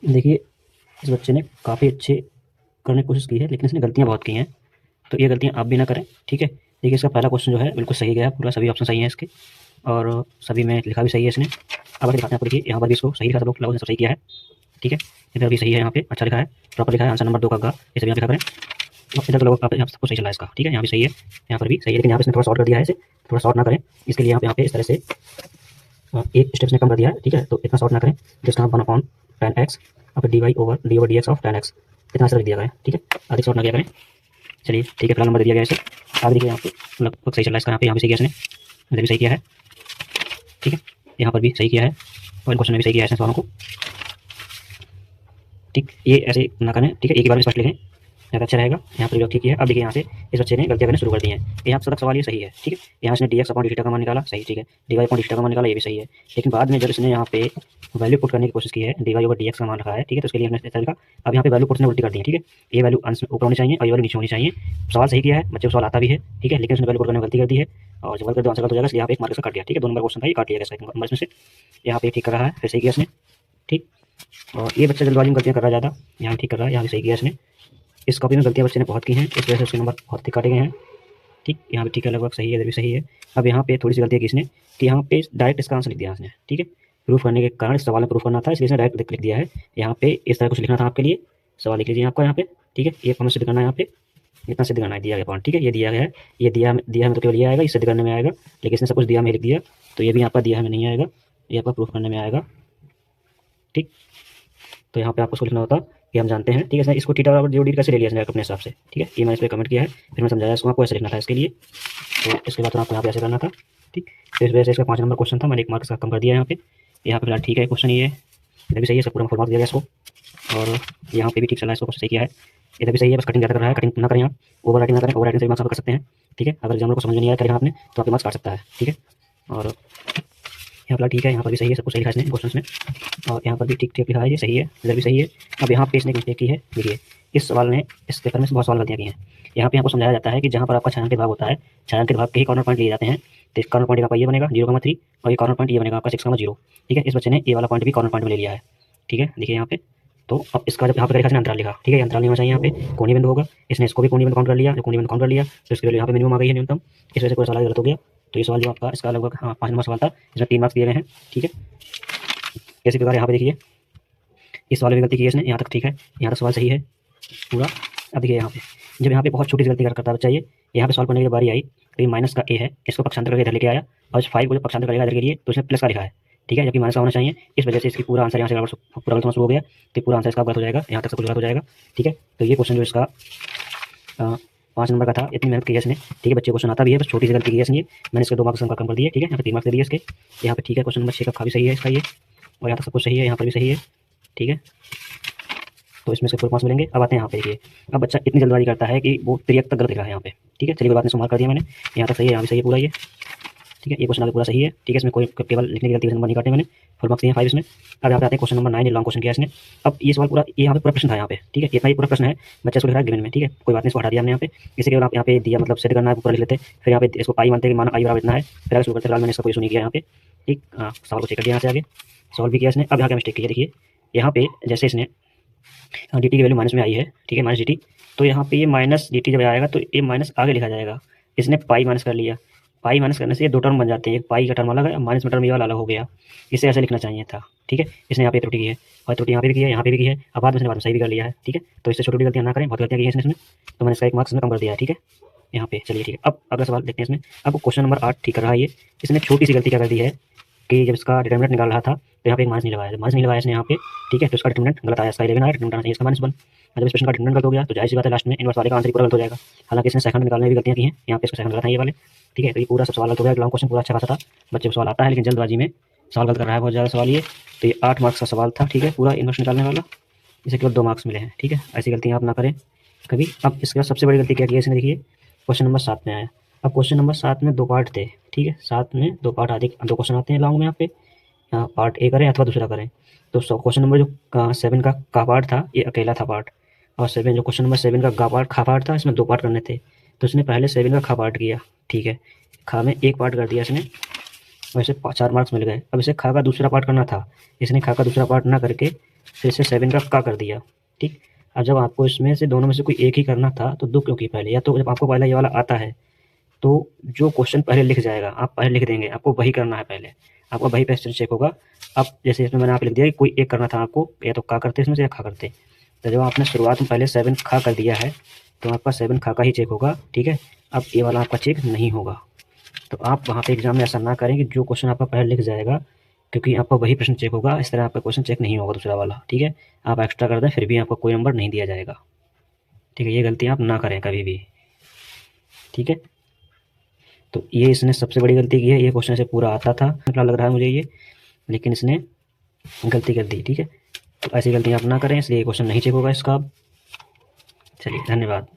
देखिए, इस बच्चे ने काफ़ी अच्छे करने की कोशिश की है, लेकिन इसने गलतियाँ बहुत की हैं। तो ये गलतियाँ आप भी ना करें, ठीक है? देखिए, इसका पहला क्वेश्चन जो है बिल्कुल सही गया है, पूरा सभी ऑप्शन सही हैं इसके और सभी में लिखा भी सही है इसने। अब आगे दिखाते हैं आपको। देखिए, यहाँ पर भी इसको सही लिखा, सब लोग लगभग सब सही किया है, ठीक है? इधर भी सही है, यहाँ पे अच्छा लिखा है, प्रॉपर लिखा है। आंसर नंबर 2 का ग, ये सभी यहाँ पे लिखा करें। और इधर तो लोग आप यहाँ सबको सही चला है इसका, ठीक है? यहाँ भी सही है, यहाँ पर भी सही है, लेकिन यहाँ पे इसने थोड़ा शॉर्ट कर दिया है इसे, थोड़ा शॉर्ट ना करें। इसके लिए यहाँ पे इस तरह से एक स्टेप ने कम कर दिया है, ठीक है? तो इतना शॉर्ट ना करें, जिसका 1/10x और फिर dy/dx ऑफ 10x, इतना सा लिख दिया गया है, ठीक है? अधिक शॉर्ट ना किया करें। चलिए, ठीक है, फिलहाल नंबर दे दिया गया है इसे। आगे देखिए, यहाँ पे लगभग सही चल रहा है इसका, यहाँ पे सही किया इसने, इधर भी सही किया है, ठीक है? यहाँ पर भी सही किया है और इन क्वेश्चन में भी सही किया है इसने सवालों को, ठीक? ये ऐसे ना करें, ठीक है? एक ही बार में स्पष्ट लिखें, ज़्यादा अच्छा रहेगा। यहाँ पर भी ठीक किया है। अब देखिए, यहाँ से इस बच्चे ने गलतियाँ करना शुरू कर दी हैं। यहाँ तक सवाल ये सही है, ठीक है? यहाँ इसने dx/dθ का मान निकाला, सही, ठीक है? dy/dθ का मान निकाला, ये भी सही है। लेकिन बाद में जब इसने यहाँ पे वैल्यू पुट करने की कोशिश की है, dy/dx का मान रखा है, ठीक है? तो उसके लिए हमने ऐसा लिखा। अब यहाँ पे वैल्यू पुट ने उल्टी कर दी है, ठीक है? ये वैल्यू ऊपर होनी चाहिए और ये वैल्यू नीचे होनी चाहिए। सवाल सही किया है, बच्चे को सवाल आता भी है, ठीक है? लेकिन उसने वैल्यू पुट करने में गलती कर दी है और जब गलत कर दो आंसर गलत हो जाएगा, इसलिए यहाँ पे एक मार्क्स का काट दिया, ठीक है? 2 नंबर क्वेश्चन था, ये काट दिया गया इसका नंबर इसमें से। यहाँ पे ठीक कर रहा है, फिर सही किया इसने, ठीक? और ये बच्चा जल्दबाजी में गलतियाँ कर रहा है ज़्यादा, यहाँ ठीक कर रहा है, यहाँ भी सही किया इसने। इस कॉपी में गलतियाँ बच्चे ने बहुत की हैं, इस वजह से उसके नंबर बहुत ही काटे गए हैं, ठीक? यहाँ पे ठीक है, लगभग सही है, इधर भी सही है। अब यहाँ पे थोड़ी सी गलती की इसने कि यहाँ पे डायरेक्ट इसका आंसर लिख दिया इसने, ठीक है? प्रूफ करने के कारण, इस सवाल में प्रूफ करना था, इसलिए इसने डायरेक्ट लिख दिया है। यहाँ पे इस तरह कुछ लिखना था आपके लिए, सवाल लिख लीजिए आपको यहाँ पे, ठीक है? ये हमें सिद्ध करना है, यहाँ पे इतना सिद्ध करना है, दिया गया पॉइंट, ठीक है? ये दिया गया है, ये दिया है तो केवल ये आएगा, ये सिद्ध करने में आएगा, लेकिन इसने सब कुछ दिया में लिख दिया, तो ये भी आपका दिया में नहीं आएगा, ये आपका प्रूफ करने में आएगा, ठीक? तो यहाँ पे आपको उसको लिखना होता कि हम जानते हैं, ठीक है? इसने इसको थीटा बराबर 0 डिग्री कैसे ले लिया इसने अपने हिसाब से, ठीक है? ये मैंने इस पर कमेंट किया है, फिर मैं समझाया इसको, आपको ऐसे लिखना था इसके लिए। तो इसके बाद आपको यहाँ पे ऐसे करना था, ठीक? तो इस वजह से इसका 5 नंबर क्वेश्चन था, मैंने 1 मार्क्स का कम कर दिया यहाँ पे। यहाँ पे फिलहाल ठीक है क्वेश्चन, ये इधर भी सही है, सब पूरा फुल मार्क्स दिया गया इसको। और यहाँ पे भी ठीक चला है, इसको सही किया है, इधर भी सही है, बस कटिंग ज़्यादा कर रहा है, कटिंग ना करें आप, ओवर राइटिंग ना करें, ओवर राइटिंग से भी मार्क्स आप कर सकते हैं, ठीक है? अगर एग्जाम को समझ में नहीं आया करेगा आपने तो आपके मार्क्स काट सकता है, ठीक है? और यहाँ पर ठीक है, यहाँ पर भी सही है, सब कुछ सही लिखा है इसने क्वेश्चन में, और यहाँ पर भी ठीक ठीक लिखा है, ये सही है, इधर भी सही है। अब यहाँ पे इसने मिस्टेक की है, देखिए इस सवाल ने, इस पेपर में बहुत सवाल गलतियाँ की हैं। यहाँ पे आपको समझाया जाता है कि जहाँ पर आपका छायांकित भाग होता है, छायांकित भाग के ही कॉर्नर पॉइंट लिए जाते हैं। तो इस कॉर्नर पॉइंट आपका ये बनेगा 0,3 और ये कॉर्नर पॉइंट ये बनेगा आपका 6,0, ठीक है? इस बच्चे ने ये वाला पॉइंट भी कॉर्नर पॉइंट में ले लिया है, ठीक है? देखिए यहाँ पे, तो अब इसका जब यहाँ पे लिखा अंतराल लिखा, ठीक है? अंतराल नहीं होना चाहिए, यहाँ पे कोणीय बिंदु होगा, इसने इसको भी कोणीय बिंदु काउंट कर लिया, जो कोणीय बिंदु काउंट कर लिया, तो इसके लिए यहाँ पे मिनिमम आ गई है, न्यूनतम। इस वजह से पूरा सवाल गलत हो गया। तो ये सवाल जो आपका इसका लगभग 5 नंबर सवाल था, इसमें 3 मार्क्स दिए गए हैं, ठीक है? इसी प्रकार यहाँ पे देखिए, इस सवाल में गलती की है इसने, यहाँ तक ठीक है, यहाँ तक सवाल सही है पूरा। अब देखिए यहाँ पे, जब यहाँ पे बहुत छोटी सी गलती करता है बच्चा, ये यहाँ पे सॉल्व करने की बारी आई, तो ये माइनस का ए है, इसको पक्षांतर करके इधर लेके आया, और इस 5 को जो पक्षांतर करेगा इधर के लिए, तो इसने प्लस का लिखा है, ठीक है? जबकि माइनस का होना चाहिए, इस वजह से इसकी पूरा आंसर यहाँ से पूरा गलत होना शुरू हो गया, तो पूरा आंसर इसका गलत हो जाएगा, यहाँ तक सब कुछ गलत हो जाएगा, ठीक है? तो ये क्वेश्चन जो इसका 5 नंबर का था, इतनी मेहनत की है इसने, ठीक है? बच्चे क्वेश्चन आता भी है, बस छोटी सी गलती की है इसने, मैंने इसके 2 मार्क्स कम कर दिए, ठीक है? यहाँ पे 3 मार्क्स दे दिए इसके। यहाँ पे ठीक है, क्वेश्चन नंबर 6 का भी सही है इसका ये, और यहाँ तक सब कुछ सही है, यहाँ पर भी सही है, ठीक है? तो इसमें से फुल मार्क्स मिलेंगे। अब आते हैं यहाँ पे, देखिए अब बच्चा इतनी जल्दबाजी करता है कि वो 3 तक गलत लिखा है यहाँ पे, ठीक है? चलिए कोई बात नहीं, इसको मार्क कर दिया मैंने, यहाँ तक सही है, यहाँ भी सही है पूरा ये, ठीक है? ये क्वेश्चन आगे पूरा सही है, ठीक है? इसमें कोई केवल लिखने की गलती नंबर नहीं काटे मैंने, फुल मार्क्स दिए 5 इसमें। अब यहाँ पे आते हैं क्वेश्चन नंबर 9, ये लॉन्ग क्वेश्चन किया इसने। अब ये सवाल पूरा, ये यहाँ पे पूरा प्रश्न था यहाँ पे, ठीक है? इतना ही पूरा प्रश्न है, बच्चे इसको लिख रहा है गिवन में, ठीक है? कोई बात नहीं, इसको हटा दिया हमने यहाँ पे, इसे केवल आप यहाँ पे दिया मतलब सेट करना है, पूरा लिख लेते, फिर यहाँ पे इसको पाई मानते हैं कि मान आई बराबर इतना है, फिर आगे शुरू करते। फिलहाल मैंने इसका कोई इशू नहीं किया यहाँ पे, ठीक? सवाल को चेक कर दिया यहाँ से, आगे सॉल्व भी किया इसने। अब यहाँ क्या मिस्टेक की है, देखिए यहाँ पे जैसे इसने डी टी की वैल्यू माइनस में आई है, ठीक है? माइनस डी टी, तो यहाँ पे ये माइनस डी टी जब आएगा तो ये माइनस आगे लिखा जाएगा, इसने पाई माइनस कर लिया, पाई माइनस करने से ये 2 टर्म बन जाते हैं, एक पाई का टर्म अलग है, माइनस में टर्म ये वाला अलग हो गया, इसे ऐसे लिखना चाहिए था, ठीक है? इसने यहाँ पे त्रुटि की है, और त्रुटि यहाँ पे भी की है, यहाँ पे भी की है, अब बाद में सही भी कर लिया है, ठीक है? तो इससे छोटी छोटी गलतियाँ ना करें, बहुत गलतियाँ की है इसने, तो मैंने इसका 1 मार्क्स में कम कर दिया है, ठीक है? यहाँ पे चलिए ठीक है। अब अगला सवाल देखते हैं इसमें। अब क्वेश्चन नंबर 8 ठीक कर रहा है ये, इसने छोटी सी गलती क्या कर दी है कि जब इसका डिटरमिनेंट निकाल रहा था तो यहाँ पे एक माइनस नहीं लगाया, माइनस नहीं लगाया इसने यहाँ पे, ठीक है? तो इसका डिटरमिनेंट गलत आया, इसका 11 आया, डिटरमिनेंट आना चाहिए इसका -1। जब इस प्रश्न का डिटरमिनेंट गलत हो गया तो जाहिर सी बात है लास्ट में इनवर्स वाले का आंसर ही पूरा गलत हो जाएगा। हालांकि इसने सेकंड निकालने में भी गलतियाँ की हैं, यहाँ पे इसका सेकंड गलत है ये वाले, ठीक है? तो ये पूरा सब सवाल गलत हो गया। लॉन्ग क्वेश्चन पूरा अच्छा खासा था, बच्चे को सवाल आता है, लेकिन जल्दबाजी में सवाल गलत कर रहा है बहुत ज़्यादा सवाल ये। तो ये 8 मार्क्स का सवाल था, ठीक है? पूरा इनवर्स निकालने वाला, इसे केवल 2 मार्क्स मिले हैं, ठीक है? ऐसी गलतियाँ आप ना करें कभी। अब इसके बाद सबसे बड़ी गलती क्या की है इसने, देखिए क्वेश्चन नंबर 7 में आया। अब क्वेश्चन नंबर 7 में 2 पार्ट थे, ठीक है? 7 में 2 पार्ट आते, 2 क्वेश्चन आते हैं लॉन्ग में, यहाँ पे पार्ट ए करें अथवा दूसरा करें। तो क्वेश्चन नंबर जो 7 का पार्ट था ये अकेला था पार्ट, और 7 जो क्वेश्चन नंबर 7 का खा पार्ट था, इसमें 2 पार्ट करने थे। तो इसने पहले 7 का खा पार्ट किया, ठीक है? खा में 1 पार्ट कर दिया इसने, वैसे 4 मार्क्स मिल गए। अब इसे खा का दूसरा पार्ट करना था, इसने खा का दूसरा पार्ट ना करके फिर से 7 का कर दिया, ठीक। अब जब आपको इसमें से दोनों में से कोई एक ही करना था तो दो क्यों की पहले, या तो जब आपको पहला ये वाला आता है तो जो क्वेश्चन पहले लिख जाएगा आप पहले लिख देंगे, आपको वही करना है पहले, आपका वही क्वेश्चन चेक होगा। अब जैसे इसमें मैंने आप लिख दिया कि कोई एक करना था आपको, या तो का करते इसमें से या खा करते, तो जब आपने शुरुआत में पहले 7 खा कर दिया है तो आपका 7 खा का ही चेक होगा, ठीक है। अब ये वाला आपका चेक नहीं होगा। तो आप वहाँ पे एग्जाम में ऐसा ना करें कि जो क्वेश्चन आपका पहले लिख जाएगा, क्योंकि आपका वही प्रश्न चेक होगा, इस तरह आपका क्वेश्चन चेक नहीं होगा दूसरा वाला, ठीक है। आप एक्स्ट्रा कर दें फिर भी आपको कोई नंबर नहीं दिया जाएगा, ठीक है। ये गलती आप ना करें कभी भी, ठीक है। तो ये इसने सबसे बड़ी गलती की है, ये क्वेश्चन से पूरा आता था लग रहा है मुझे ये, लेकिन इसने गलती कर दी, ठीक है। तो ऐसी गलती आप ना करें, इसलिए क्वेश्चन नहीं चेक होगा इसका। चलिए धन्यवाद।